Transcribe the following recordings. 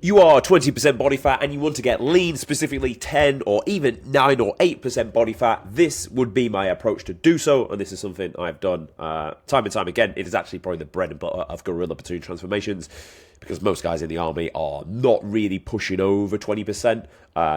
You are 20% body fat and you want to get lean, specifically 10 or even 9 or 8% body fat, this would be my approach to do so. And this is something I've done time and time again. It is actually probably the bread and butter of gorilla platoon transformations, because most guys in the army are not really pushing over 20%.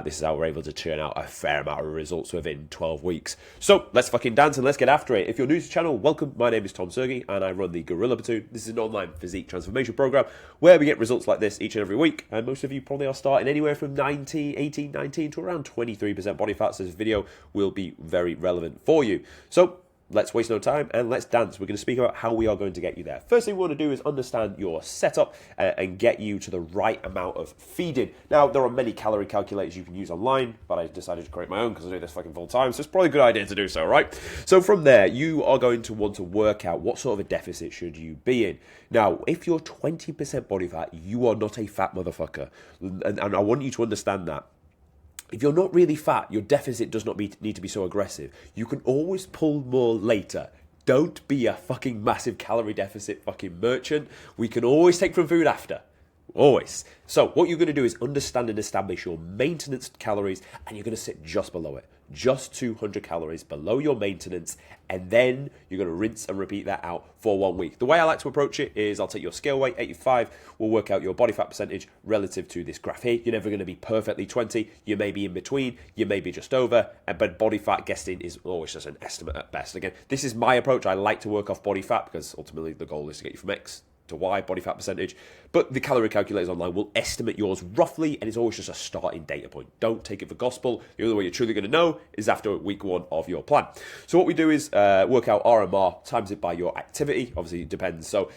This is how we're able to churn out a fair amount of results within 12 weeks. So let's fucking dance and let's get after it. If you're new to the channel, welcome. My name is Tom Sergi and I run the Gorilla Platoon. This is an online physique transformation program where we get results like this each and every week. And most of you probably are starting anywhere from 18, 19 to around 23% body fat. So this video will be very relevant for you. So let's waste no time and let's dance. We're going to speak about how we are going to get you there. First thing we want to do is understand your setup and get you to the right amount of feeding. Now, there are many calorie calculators you can use online, but I decided to create my own because I do this fucking full time, so it's probably a good idea to do so, right? So from there, you are going to want to work out what sort of a deficit should you be in. Now, if you're 20% body fat, you are not a fat motherfucker. And I want you to understand that. If you're not really fat, your deficit does not need to be so aggressive. You can always pull more later. Don't be a fucking massive calorie deficit fucking merchant. We can always take from food after. Always. So what you're going to do is understand and establish your maintenance calories, and you're going to sit just below it. Just 200 calories below your maintenance, and then you're going to rinse and repeat that out for 1 week. The way I like to approach it is I'll take your scale weight, 85, we'll work out your body fat percentage relative to this graph here. You're never going to be perfectly 20, you may be in between, you may be just over, but body fat guessing is always just an estimate at best. Again, this is my approach. I like to work off body fat because ultimately the goal is to get you from X to Y, body fat percentage, but the calorie calculators online will estimate yours roughly, and it's always just a starting data point. Don't take it for gospel. The only way you're truly going to know is after week 1 of your plan. So what we do is work out RMR, times it by your activity. Obviously, it depends. So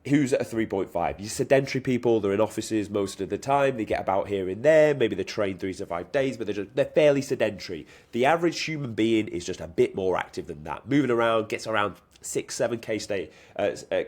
who's at a 3.5? Your sedentary people, they're in offices most of the time. They get about here and there. Maybe they train 3 to 5 days, but they're fairly sedentary. The average human being is just a bit more active than that. Moving around, gets around 6-7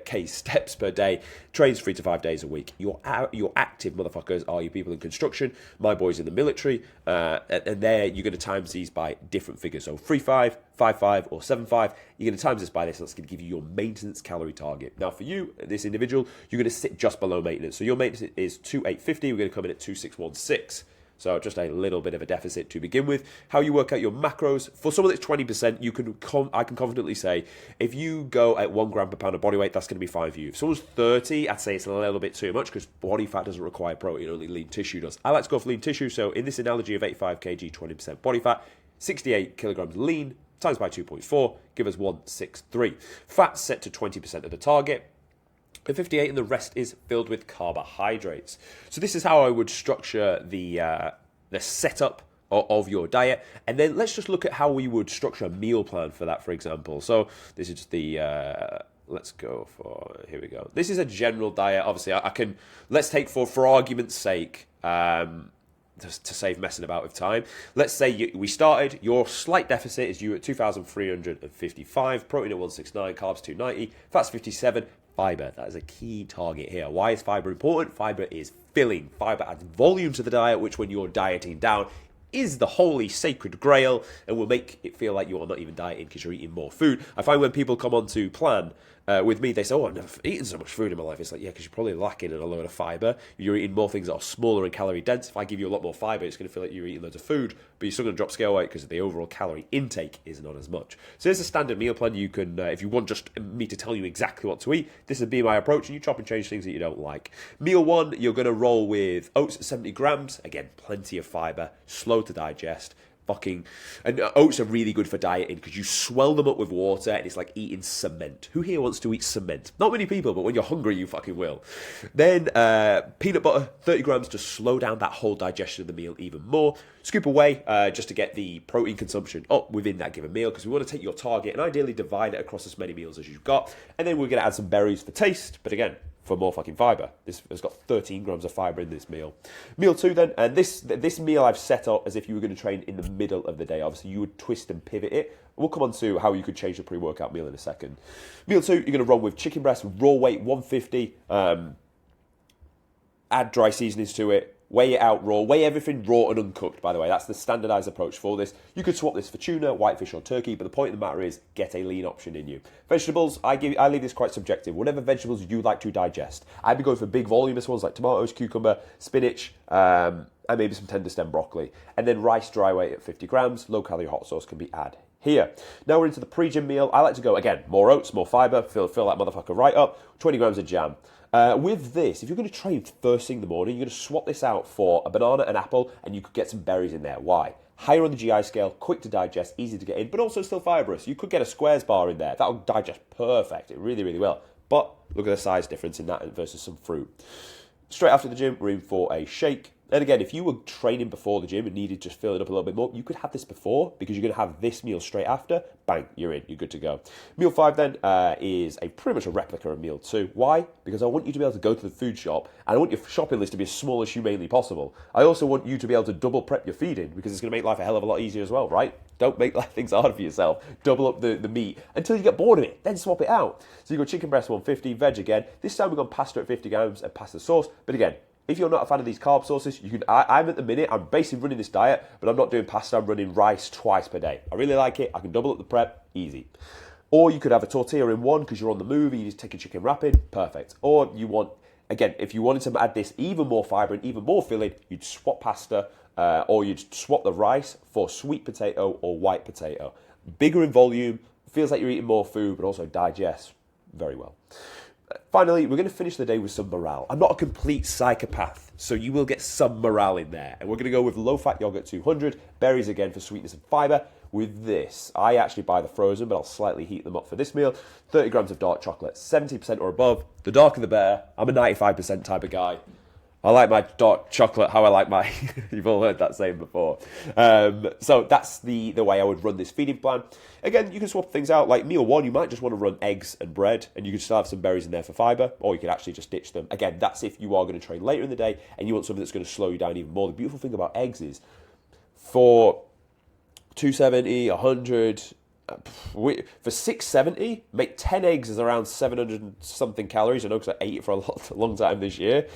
K steps per day, trains 3 to 5 days a week. Your active motherfuckers are your people in construction, my boys in the military, and there you're going to times these by different figures. So 3.5, 5.5, or 7.5. You're going to times this by this, and that's going to give you your maintenance calorie target. Now for you, this individual, you're going to sit just below maintenance. So your maintenance is 2.850. We're going to come in at 2.616. So just a little bit of a deficit to begin with. How you work out your macros. For someone that's 20%, I can confidently say, if you go at 1 gram per pound of body weight, that's going to be fine for you. If someone's 30, I'd say it's a little bit too much because body fat doesn't require protein, only lean tissue does. I like to go for lean tissue, so in this analogy of 85 kg, 20% body fat, 68 kilograms lean, times by 2.4, give us 163. Fat set to 20% of the target. 58, and the rest is filled with carbohydrates. So this is how I would structure the setup of your diet. And then let's just look at how we would structure a meal plan for that, for example. So this is just the, let's go for, here we go. This is a general diet. Obviously, let's take for argument's sake, to save messing about with time. Let's say we started, your slight deficit is you at 2,355, protein at 169, carbs 290, fats 57, fiber. That is a key target here. Why is fiber important? Fiber is filling. Fiber adds volume to the diet, which when you're dieting down is the holy sacred grail and will make it feel like you are not even dieting because you're eating more food. I find when people come on to plan with me, they say, oh, I've never eaten so much food in my life. It's like, yeah, because you're probably lacking in a load of fiber. You're eating more things that are smaller and calorie dense. If I give you a lot more fiber, it's going to feel like you're eating loads of food, but you're still going to drop scale weight because the overall calorie intake is not as much. So there's a standard meal plan. You can, if you want just me to tell you exactly what to eat, this would be my approach, and you chop and change things that you don't like. Meal 1, you're going to roll with oats at 70 grams. Again, plenty of fiber, slow to digest. And oats are really good for dieting because you swell them up with water and it's like eating cement. Who here wants to eat cement? Not many people, but when you're hungry, you fucking will. Then peanut butter, 30 grams to slow down that whole digestion of the meal even more. Scoop away just to get the protein consumption up within that given meal because we want to take your target and ideally divide it across as many meals as you've got. And then we're going to add some berries for taste, but again, for more fucking fiber. This has got 13 grams of fiber in this meal. Meal 2 then, and this meal I've set up as if you were going to train in the middle of the day. Obviously, you would twist and pivot it. We'll come on to how you could change the pre-workout meal in a second. Meal 2, you're going to run with chicken breast, raw weight 150, add dry seasonings to it, weigh it out raw, weigh everything raw and uncooked, by the way. That's the standardized approach for this. You could swap this for tuna, whitefish or turkey, but the point of the matter is get a lean option in you. Vegetables, I leave this quite subjective. Whatever vegetables you like to digest. I'd be going for big voluminous ones like tomatoes, cucumber, spinach, and maybe some tender stem broccoli. And then rice dry weight at 50 grams, low calorie hot sauce can be added here. Now we're into the pre-gym meal. I like to go, again, more oats, more fibre, fill that motherfucker right up, 20 grams of jam. With this, if you're going to train first thing in the morning, you're going to swap this out for a banana, an apple, and you could get some berries in there. Why? Higher on the GI scale, quick to digest, easy to get in, but also still fibrous. You could get a squares bar in there. That'll digest perfect. It really, really will. But look at the size difference in that versus some fruit. Straight after the gym, we're in for a shake. And again, if you were training before the gym and needed to fill it up a little bit more, you could have this before because you're going to have this meal straight after. Bang, you're in. You're good to go. Meal 5 then is pretty much a replica of meal 2. Why? Because I want you to be able to go to the food shop and I want your shopping list to be as small as humanly possible. I also want you to be able to double prep your feeding because it's going to make life a hell of a lot easier as well, right? Don't make things harder for yourself. Double up the meat until you get bored of it. Then swap it out. So you go chicken breast 150, veg again. This time we've gone pasta at 50 grams and pasta sauce. But again, if you're not a fan of these carb sources, you can. I'm at the minute, I'm basically running this diet, but I'm not doing pasta, I'm running rice twice per day. I really like it. I can double up the prep, easy. Or you could have a tortilla in one because you're on the move and you just take a chicken rapid, perfect. Or you want, again, if you wanted to add this even more fibre and even more filling, you'd swap pasta or you'd swap the rice for sweet potato or white potato. Bigger in volume, feels like you're eating more food, but also digests very well. Finally, we're going to finish the day with some morale. I'm not a complete psychopath, so you will get some morale in there. And we're going to go with low-fat yogurt 200, berries again for sweetness and fibre. With this, I actually buy the frozen, but I'll slightly heat them up for this meal. 30 grams of dark chocolate, 70% or above. The darker the better. I'm a 95% type of guy. I like my dark chocolate how I like my... You've all heard that saying before. So that's the way I would run this feeding plan. Again, you can swap things out. Like meal 1, you might just want to run eggs and bread, and you could still have some berries in there for fibre, or you could actually just ditch them. Again, that's if you are going to train later in the day, and you want something that's going to slow you down even more. The beautiful thing about eggs is, for 270, 100... for 670, make 10 eggs is around 700 and something calories. I know because I ate it for a long time this year.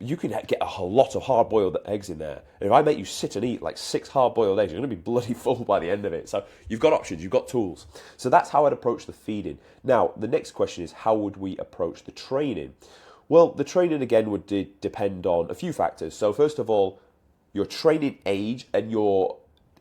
You can get a lot of hard-boiled eggs in there. And if I make you sit and eat like 6 hard-boiled eggs, you're going to be bloody full by the end of it. So you've got options, you've got tools. So that's how I'd approach the feeding. Now, the next question is, how would we approach the training? Well, the training, again, would depend on a few factors. So first of all, your training age and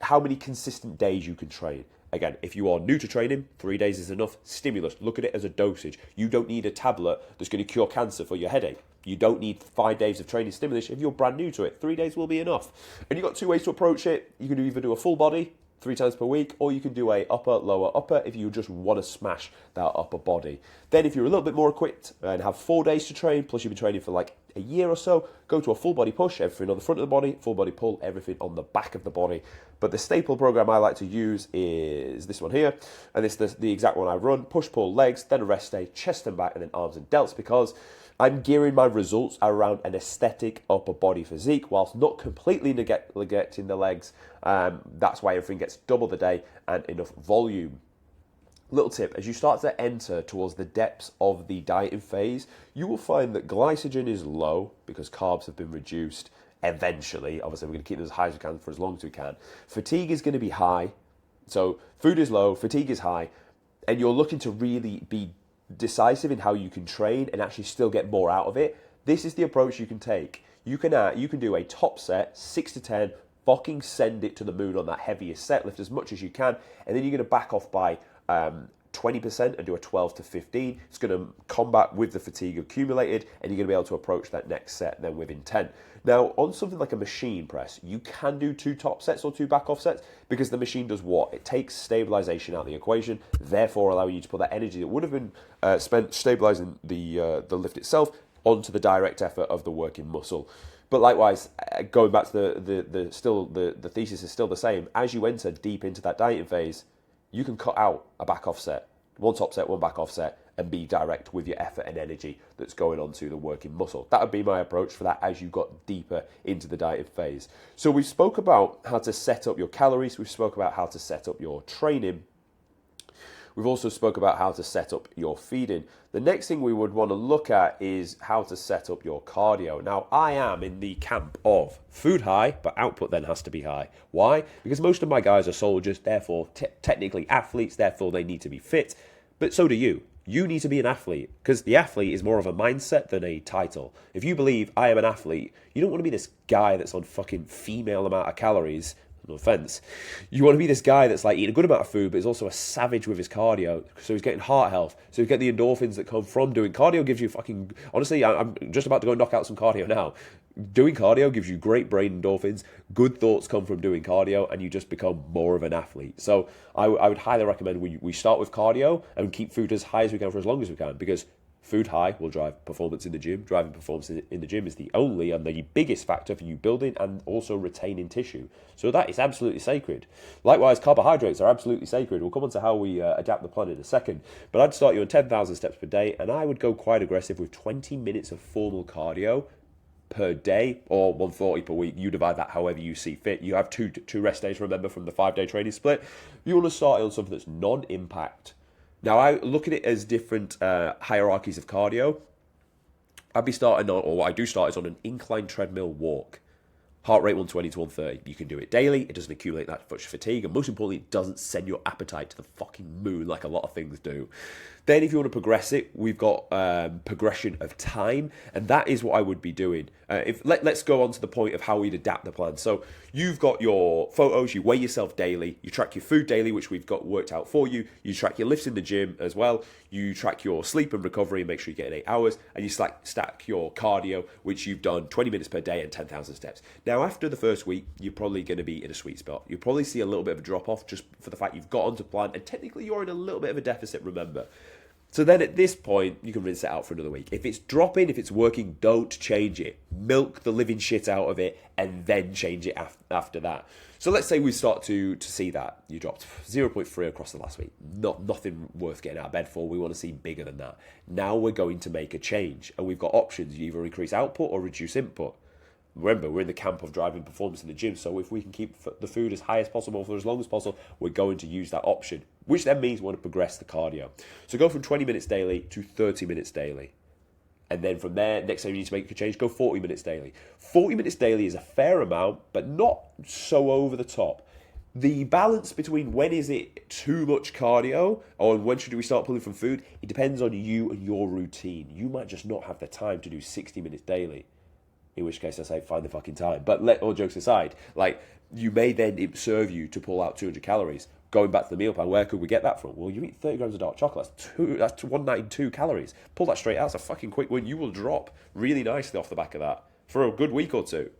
how many consistent days you can train. Again, if you are new to training, 3 days is enough. Stimulus, look at it as a dosage. You don't need a tablet that's going to cure cancer for your headache. You don't need 5 days of training stimulus if you're brand new to it. 3 days will be enough. And you've got 2 ways to approach it. You can either do a full body 3 times per week, or you can do a upper, lower, upper if you just want to smash that upper body. Then if you're a little bit more equipped and have 4 days to train, plus you've been training for like a year or so, go to a full body push, everything on the front of the body, full body pull, everything on the back of the body. But the staple program I like to use is this one here, and it's the exact one I run: push, pull, legs, then a rest day, chest and back, and then arms and delts, because I'm gearing my results around an aesthetic upper body physique whilst not completely neglecting the legs. That's why everything gets double the day and enough volume. Little tip, as you start to enter towards the depths of the dieting phase, you will find that glycogen is low because carbs have been reduced eventually. Obviously, we're going to keep them as high as we can for as long as we can. Fatigue is going to be high. So food is low, fatigue is high, and you're looking to really be decisive in how you can train and actually still get more out of it. This is the approach you can take. You can do a top set, 6 to 10, fucking send it to the moon on that heaviest set, lift as much as you can, and then you're going to back off by 20% and do a 12 to 15. It's going to combat with the fatigue accumulated, and you're going to be able to approach that next set then with intent. Now, on something like a machine press, you can do 2 top sets or 2 back off sets, because the machine does what? It takes stabilization out of the equation, therefore allowing you to put that energy that would have been spent stabilizing the lift itself onto the direct effort of the working muscle. But likewise, going back to the thesis is still the same. As you enter deep into that dieting phase, you can cut out a back off set, 1 top set, 1 back off set, and be direct with your effort and energy that's going on to the working muscle. That would be my approach for that as you got deeper into the dieting phase. So we spoke about how to set up your calories. We spoke about how to set up your training. We've also spoke about how to set up your feeding. The next thing we would want to look at is how to set up your cardio. Now, I am in the camp of food high, but output then has to be high. Why? Because most of my guys are soldiers, therefore technically athletes, therefore they need to be fit. But so do you. You need to be an athlete, because the athlete is more of a mindset than a title. If you believe I am an athlete, you don't want to be this guy that's on fucking female amount of calories. No offense. You want to be this guy that's like eating a good amount of food, but is also a savage with his cardio. So he's getting heart health. So he's getting the endorphins that come from doing cardio. Gives you fucking, honestly, I'm just about to go knock out some cardio now. Doing cardio gives you great brain endorphins. Good thoughts come from doing cardio, and you just become more of an athlete. So I would highly recommend we start with cardio and keep food as high as we can for as long as we can, because food high will drive performance in the gym. Driving performance in the gym is the only and the biggest factor for you building and also retaining tissue. So that is absolutely sacred. Likewise, carbohydrates are absolutely sacred. We'll come on to how we adapt the plan in a second. But I'd start you on 10,000 steps per day, and I would go quite aggressive with 20 minutes of formal cardio per day, or 140 per week. You divide that however you see fit. You have two rest days, remember, from the 5-day training split. You want to start on something that's non-impact. Now, I look at it as different hierarchies of cardio. I'd be starting on, or what I do start is on an incline treadmill walk. Heart rate 120 to 130. You can do it daily. It doesn't accumulate that much fatigue. And most importantly, it doesn't send your appetite to the fucking moon like a lot of things do. Then if you want to progress it, we've got progression of time. And that is what I would be doing. Let's go on to the point of how we'd adapt the plan. So you've got your photos. You weigh yourself daily. You track your food daily, which we've got worked out for you. You track your lifts in the gym as well. You track your sleep and recovery and make sure you get in 8 hours. And you stack your cardio, which you've done 20 minutes per day and 10,000 steps. Now, after the first week, you're probably going to be in a sweet spot. You'll probably see a little bit of a drop-off just for the fact you've got onto plan, and technically you're in a little bit of a deficit, remember. So then at this point, you can rinse it out for another week. If it's dropping, if it's working, don't change it. Milk the living shit out of it and then change it after that. So let's say we start to see that. You dropped 0.3 across the last week. Nothing worth getting out of bed for. We want to see bigger than that. Now we're going to make a change, and we've got options. You either increase output or reduce input. Remember, we're in the camp of driving performance in the gym, so if we can keep the food as high as possible for as long as possible, we're going to use that option, which then means we want to progress the cardio. So go from 20 minutes daily to 30 minutes daily. And then from there, next time you need to make a change, go 40 minutes daily. 40 minutes daily is a fair amount, but not so over the top. The balance between when is it too much cardio or when should we start pulling from food, it depends on you and your routine. You might just not have the time to do 60 minutes daily. In which case I say find the fucking time. But let all jokes aside, like you may then serve you to pull out 200 calories. Going back to the meal plan, where could we get that from? Well, you eat 30 grams of dark chocolate. That's 192 calories. Pull that straight out. It's a fucking quick win. You will drop really nicely off the back of that for a good week or two.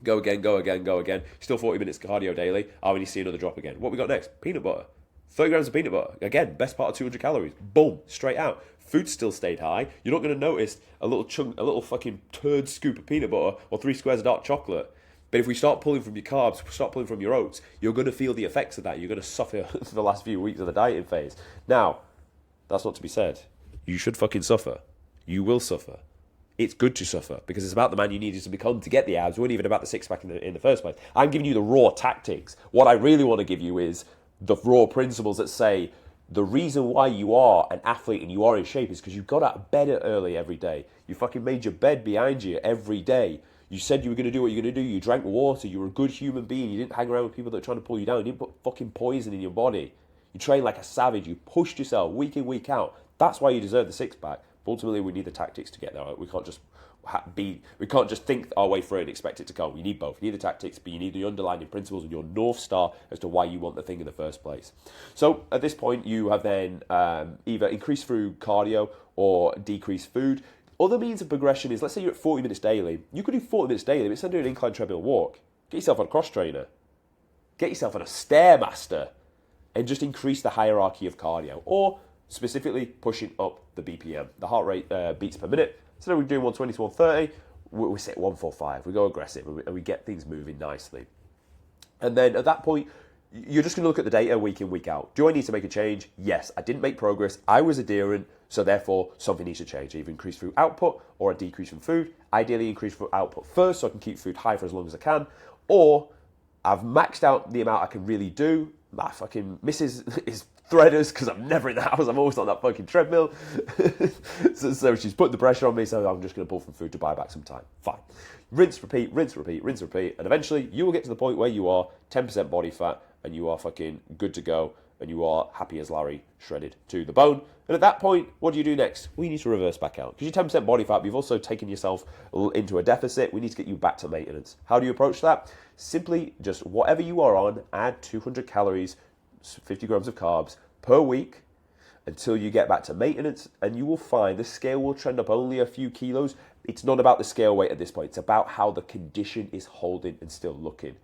Go again, go again, go again. Still 40 minutes cardio daily. Oh, and you see another drop again. What we got next? Peanut butter. 30 grams of peanut butter. Again, best part of 200 calories. Boom, straight out. Food still stayed high. You're not going to notice a little fucking turd scoop of peanut butter or 3 squares of dark chocolate. But if we start pulling from your carbs, start pulling from your oats, you're going to feel the effects of that. You're going to suffer for the last few weeks of the dieting phase. Now, that's not to be said. You should fucking suffer. You will suffer. It's good to suffer because it's about the man you needed to become to get the abs. It wasn't even about the six-pack in the first place. I'm giving you the raw tactics. What I really want to give you is the raw principles that say the reason why you are an athlete and you are in shape is because you got out of bed early every day. You fucking made your bed behind you every day. You said you were going to do what you're going to do. You drank water. You were a good human being. You didn't hang around with people that are trying to pull you down. You didn't put fucking poison in your body. You trained like a savage. You pushed yourself week in, week out. That's why you deserve the six-pack. But ultimately, we need the tactics to get there. We can't just think our way through it and expect it to come. You need both. You need the tactics, but you need the underlying principles and your North Star as to why you want the thing in the first place. So at this point, you have then either increased through cardio or decreased food. Other means of progression is, let's say you're at 40 minutes daily. You could do 40 minutes daily, but instead of doing an incline treadmill walk, get yourself on a cross trainer. Get yourself on a Stairmaster and just increase the hierarchy of cardio. Or specifically pushing up the BPM, the heart rate beats per minute. So we're doing 120 to 130, we set 145. We go aggressive and we get things moving nicely. And then at that point, you're just going to look at the data week in, week out. Do I need to make a change? Yes, I didn't make progress. I was adherent, so therefore something needs to change. Either increase through output or a decrease from food. Ideally increase through output first so I can keep food high for as long as I can. Or I've maxed out the amount I can really do. My fucking missus is threaders because I'm never in the house. I'm always on that fucking treadmill. so she's put the pressure on me, so I'm just going to pull from food to buy back some time. Fine. Rinse, repeat, rinse, repeat, rinse, repeat. And eventually you will get to the point where you are 10% body fat and you are fucking good to go and you are happy as Larry, shredded to the bone. And at that point, what do you do next? Well, you need to reverse back out. Because you're 10% body fat, but you've also taken yourself into a deficit. We need to get you back to maintenance. How do you approach that? Simply just whatever you are on, add 200 calories, 50 grams of carbs per week until you get back to maintenance, and you will find the scale will trend up only a few kilos. It's not about the scale weight at this point. It's about how the condition is holding and still looking.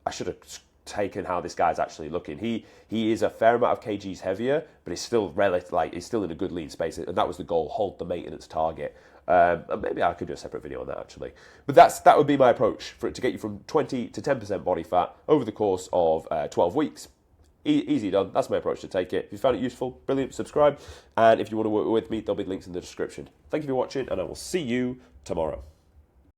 I should have taken how this guy's actually looking. He is a fair amount of kgs heavier, but it's still he's still in a good lean space, and that was the goal: hold the maintenance target. And maybe I could do a separate video on that actually. But that would be my approach for it to get you from 20 to 10% body fat over the course of 12 weeks. Easy done. That's my approach to take it. If you found it useful, brilliant, subscribe. And if you want to work with me, there'll be links in the description. Thank you for watching, and I will see you tomorrow.